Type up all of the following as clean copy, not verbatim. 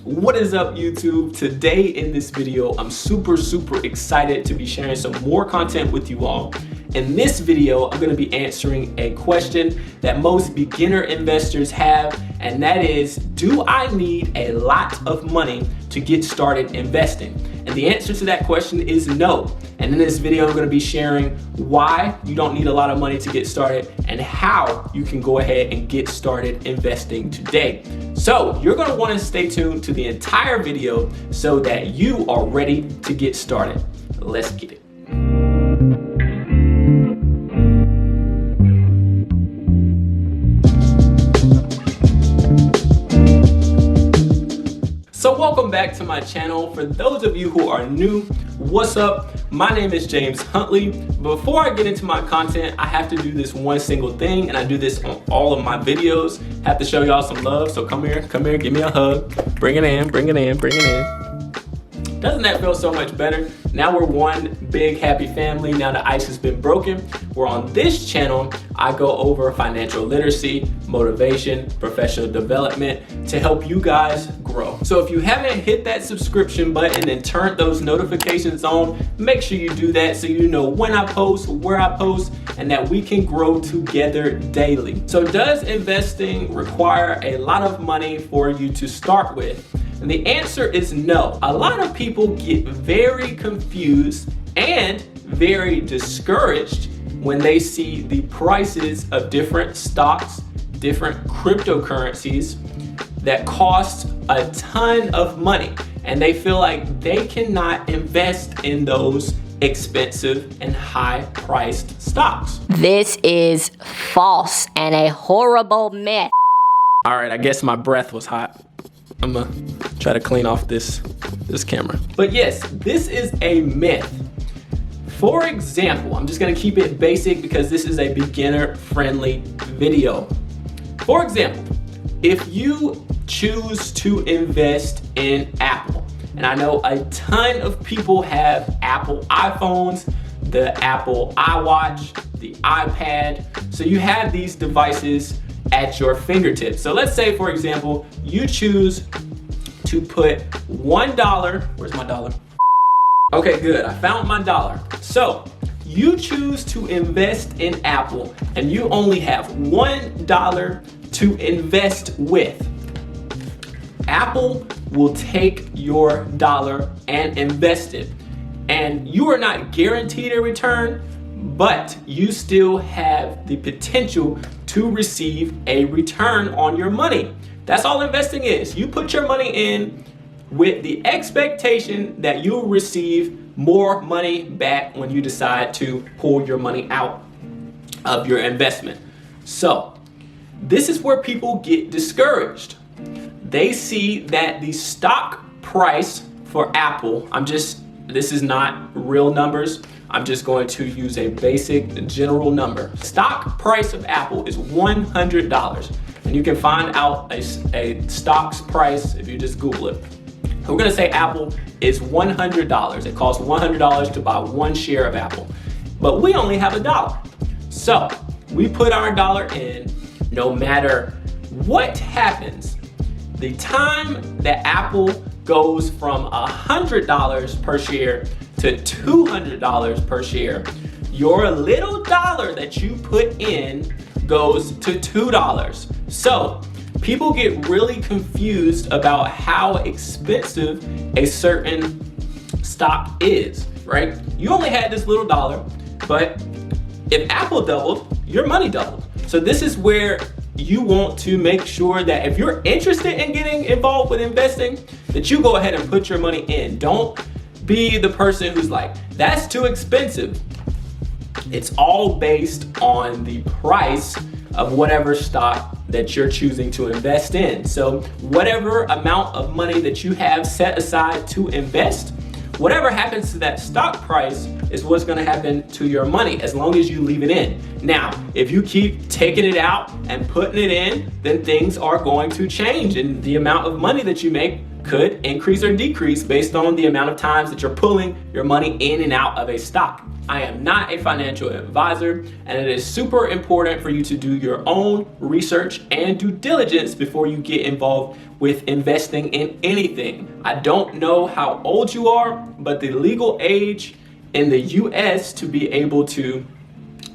What is up, YouTube? Today in this video, I'm super excited to be sharing some more content with you all. In this video, I'm going to be answering a question that most beginner investors have, and that is, do I need a lot of money to get started investing? And the answer to that question is no. And in this video, I'm going to be sharing why you don't need a lot of money to get started and how you can go ahead and get started investing today. So you're going to want to stay tuned to the entire video so that you are ready to get started. Let's get it. So welcome back to my channel. For those of you who are new, what's up? My name is James Huntley. Before I get into my content, I have to do this one single thing, and I do this on all of my videos. Have to show y'all some love, so come here, give me a hug. Bring it in. Doesn't that feel so much better? Now we're one big happy family. Now the ice has been broken. Where on this channel, I go over financial literacy, motivation, professional development to help you guys grow. So if you haven't hit that subscription button and turned those notifications on, make sure you do that so you know when I post, where I post, and that we can grow together daily. So does investing require a lot of money for you to start with? And the answer is no. A lot of people get very confused and very discouraged when they see the prices of different stocks, different cryptocurrencies that cost a ton of money, and they feel like they cannot invest in those expensive and high-priced stocks. This is false and a horrible myth. All right, I guess my breath was hot. I'm gonna try to clean off this camera. But yes, this is a myth. For example, I'm just gonna keep it basic because this is a beginner-friendly video. For example, if you choose to invest in Apple, and I know a ton of people have Apple iPhones, the Apple iWatch, the iPad, so you have these devices at your fingertips. So let's say, for example, you choose to put $1, where's my dollar? Okay, good, I found my dollar. So you choose to invest in Apple and you only have $1 to invest with. Apple will take your dollar and invest it. And you are not guaranteed a return, but you still have the potential to receive a return on your money. That's all investing is. You put your money in with the expectation that you'll receive more money back when you decide to pull your money out of your investment. So this is where people get discouraged. They see that the stock price for Apple, this is not real numbers. I'm just going to use a basic general number. Stock price of Apple is $100. And you can find out a stock's price if you just Google it. We're gonna say Apple is $100. It costs $100 to buy one share of Apple. But we only have $1. So we put our dollar in. No matter what happens, the time that Apple goes from $100 per share to $200 per share, your little dollar that you put in goes to $2. So people get really confused about how expensive a certain stock is, right? You only had this little dollar, but if Apple doubled, your money doubled. So this is where you want to make sure that if you're interested in getting involved with investing, that you go ahead and put your money in. Don't be the person who's like, that's too expensive. It's all based on the price of whatever stock that you're choosing to invest in. So whatever amount of money that you have set aside to invest, whatever happens to that stock price is what's gonna happen to your money as long as you leave it in. Now, if you keep taking it out and putting it in, then things are going to change, and the amount of money that you make could increase or decrease based on the amount of times that you're pulling your money in and out of a stock. I am not a financial advisor, and it is super important for you to do your own research and due diligence before you get involved with investing in anything. I don't know how old you are, but the legal age in the US to be able to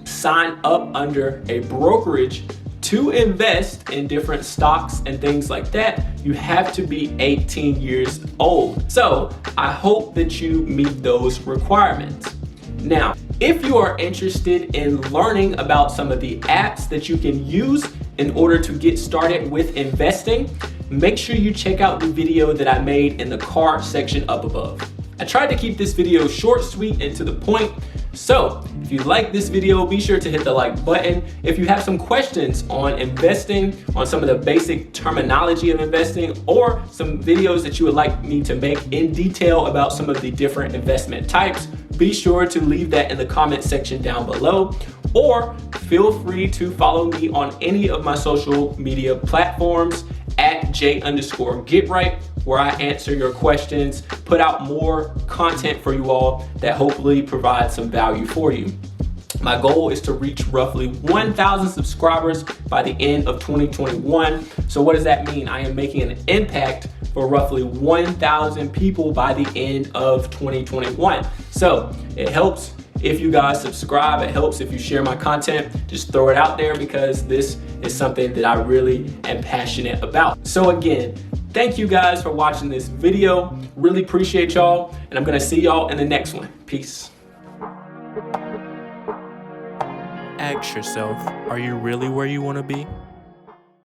sign up under a brokerage to invest in different stocks and things like that, you have to be 18 years old. So I hope that you meet those requirements. Now, if you are interested in learning about some of the apps that you can use in order to get started with investing, make sure you check out the video that I made in the card section up above. I tried to keep this video short, sweet, and to the point. So if you like this video, be sure to hit the like button. If you have some questions on investing, on some of the basic terminology of investing, or some videos that you would like me to make in detail about some of the different investment types, be sure to leave that in the comment section down below, or feel free to follow me on any of my social media platforms at @J_GetRight, where I answer your questions, put out more content for you all that hopefully provides some value for you. My goal is to reach roughly 1,000 subscribers by the end of 2021. So what does that mean? I am making an impact for roughly 1,000 people by the end of 2021. So it helps if you guys subscribe. It helps if you share my content. Just throw it out there because this is something that I really am passionate about. So again, thank you guys for watching this video. Really appreciate y'all, and I'm gonna see y'all in the next one. Peace. Ask yourself, are you really where you want to be?